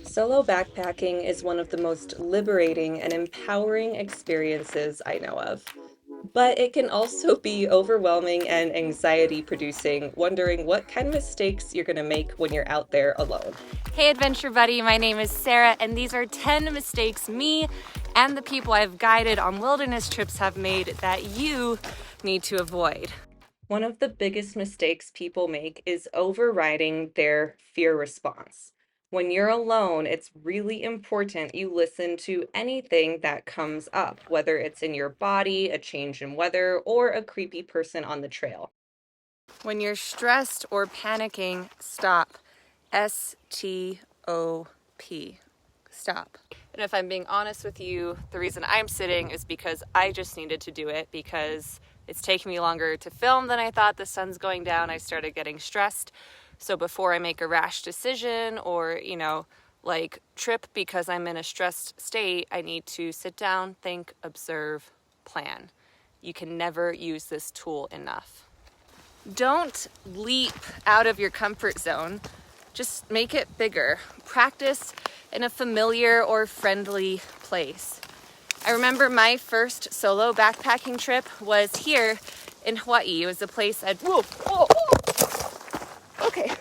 Solo backpacking is one of the most liberating and empowering experiences I know of. But it can also be overwhelming and anxiety producing, wondering what kind of mistakes you're going to make when you're out there alone. Hey Adventure Buddy, my name is Sarah, and these are 10 mistakes me and the people I've guided on wilderness trips have made that you need to avoid. One of the biggest mistakes people make is overriding their fear response. When you're alone, it's really important you listen to anything that comes up, whether it's in your body, a change in weather, or a creepy person on the trail. When you're stressed or panicking, stop. S.T.O.P. Stop. And if I'm being honest with you, the reason I'm sitting is because I just needed to do it because it's taking me longer to film than I thought. The sun's going down. I started getting stressed. So before I make a rash decision or, trip because I'm in a stressed state, I need to sit down, think, observe, plan. You can never use this tool enough. Don't leap out of your comfort zone. Just make it bigger. Practice in a familiar or friendly place. I remember my first solo backpacking trip was here in Hawaii. It was a place Okay.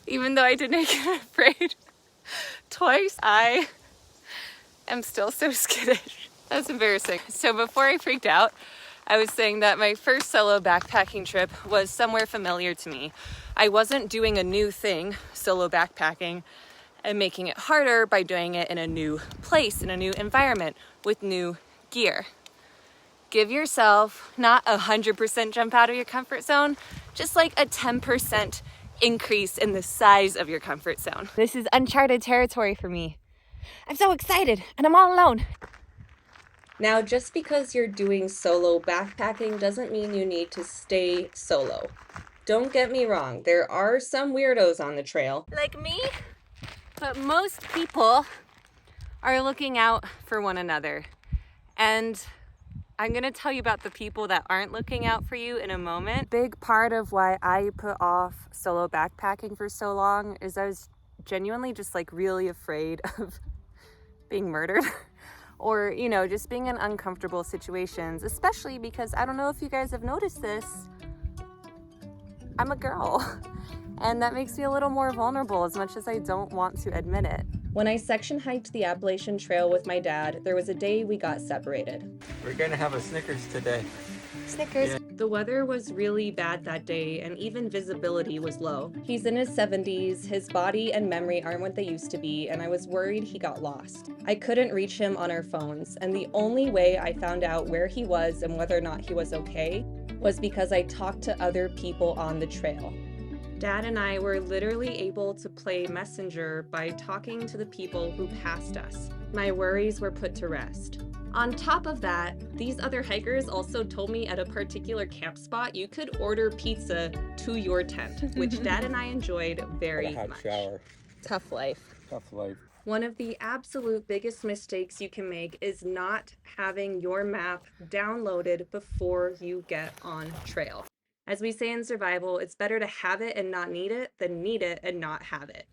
Even though I didn't get afraid twice, I am still so skittish. That's embarrassing. So before I freaked out, I was saying that my first solo backpacking trip was somewhere familiar to me. I wasn't doing a new thing, solo backpacking, and making it harder by doing it in a new place, in a new environment, with new gear. Give yourself not 100% jump out of your comfort zone, just like a 10% increase in the size of your comfort zone. This is uncharted territory for me. I'm so excited, and I'm all alone. Now, just because you're doing solo backpacking doesn't mean you need to stay solo. Don't get me wrong, there are some weirdos on the trail. Like me? But most people are looking out for one another. And I'm going to tell you about the people that aren't looking out for you in a moment. Big part of why I put off solo backpacking for so long is I was genuinely just really afraid of being murdered or, just being in uncomfortable situations, especially because I don't know if you guys have noticed this. I'm a girl. And that makes me a little more vulnerable as much as I don't want to admit it. When I section hiked the Appalachian Trail with my dad, there was a day we got separated. We're gonna have a Snickers today. Snickers. Yeah. The weather was really bad that day and even visibility was low. He's in his 70s, his body and memory aren't what they used to be, and I was worried he got lost. I couldn't reach him on our phones, and the only way I found out where he was and whether or not he was okay was because I talked to other people on the trail. Dad and I were literally able to play messenger by talking to the people who passed us. My worries were put to rest. On top of that, these other hikers also told me at a particular camp spot you could order pizza to your tent, which Dad and I enjoyed very What a hot much. shower. Tough life. Tough life. One of the absolute biggest mistakes you can make is not having your map downloaded before you get on trail. As we say in survival, it's better to have it and not need it than need it and not have it.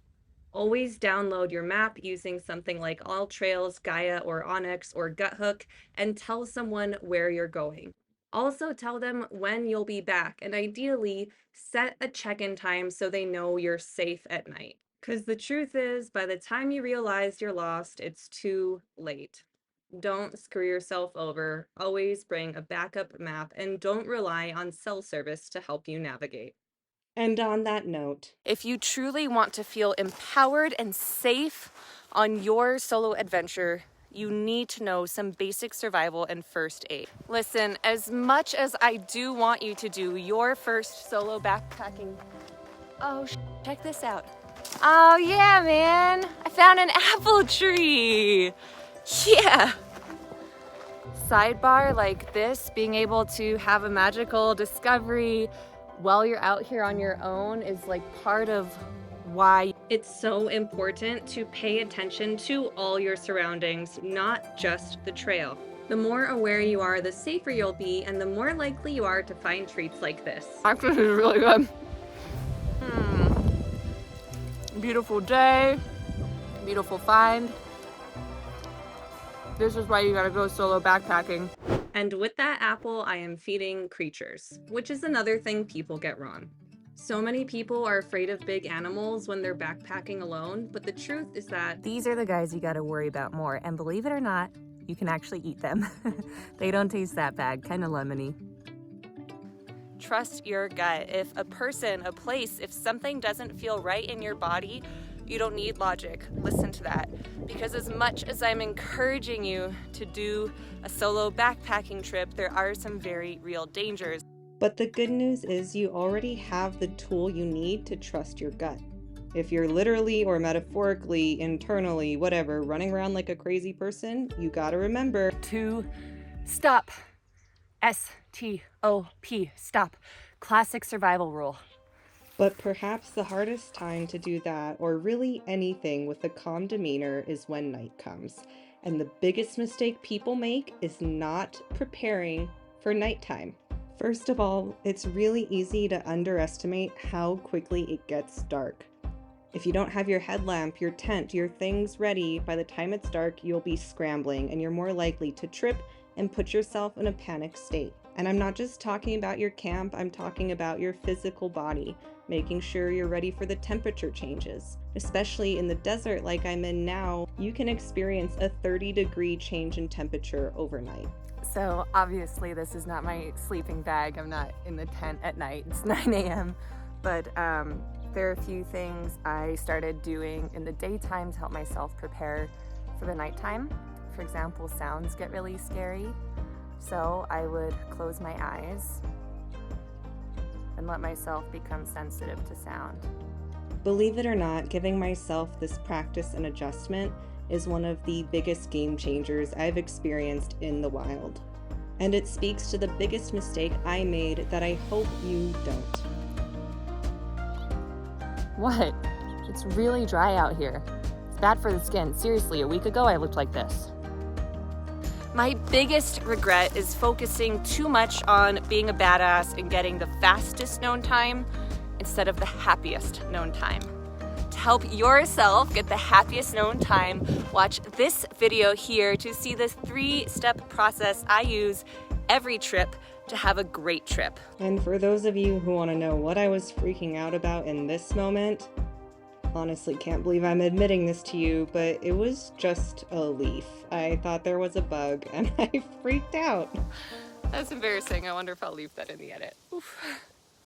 Always download your map using something like All Trails, Gaia, or Onyx, or Guthook, and tell someone where you're going. Also tell them when you'll be back, and ideally, set a check-in time so they know you're safe at night. Because the truth is, by the time you realize you're lost, it's too late. Don't screw yourself over. Always bring a backup map and don't rely on cell service to help you navigate. And on that note, If you truly want to feel empowered and safe on your solo adventure, you need to know some basic survival and first aid. Listen, as much as I do want you to do your first solo backpacking, check this out. Oh yeah, man, I found an apple tree. Yeah. Sidebar like this, being able to have a magical discovery while you're out here on your own is part of why it's so important to pay attention to all your surroundings, not just the trail. The more aware you are, the safer you'll be, and the more likely you are to find treats like this. Actually, is really good. beautiful day, beautiful find. This is why you gotta go solo backpacking. And with that apple, I am feeding creatures, which is another thing people get wrong. So many people are afraid of big animals when they're backpacking alone, but the truth is that These are the guys you gotta worry about more, and believe it or not, you can actually eat them. They don't taste that bad, kind of lemony. Trust your gut. If a person, a place, if something doesn't feel right in your body, you don't need logic. Listen to that. Because as much as I'm encouraging you to do a solo backpacking trip, there are some very real dangers. But the good news is you already have the tool you need to trust your gut. If you're literally or metaphorically, internally, whatever, running around like a crazy person, you gotta remember To stop. S.T.O.P. Stop. Classic survival rule. But perhaps the hardest time to do that, or really anything with a calm demeanor, is when night comes. And the biggest mistake people make is not preparing for nighttime. First of all, it's really easy to underestimate how quickly it gets dark. If you don't have your headlamp, your tent, your things ready, by the time it's dark, you'll be scrambling and you're more likely to trip and put yourself in a panic state. And I'm not just talking about your camp, I'm talking about your physical body, making sure you're ready for the temperature changes. Especially in the desert like I'm in now, you can experience a 30-degree change in temperature overnight. So obviously this is not my sleeping bag. I'm not in the tent at night. It's 9 a.m. But there are a few things I started doing in the daytime to help myself prepare for the nighttime. For example, sounds get really scary. So I would close my eyes and let myself become sensitive to sound. Believe it or not, giving myself this practice and adjustment is one of the biggest game changers I've experienced in the wild. And it speaks to the biggest mistake I made that I hope you don't. What? It's really dry out here. It's bad for the skin. Seriously, a week ago I looked like this. My biggest regret is focusing too much on being a badass and getting the fastest known time instead of the happiest known time. To help yourself get the happiest known time, watch this video here to see the 3-step process I use every trip to have a great trip. And for those of you who want to know what I was freaking out about in this moment, honestly can't believe I'm admitting this to you, but it was just a leaf. I thought there was a bug and I freaked out. That's embarrassing. I wonder if I'll leave that in the edit. Oof.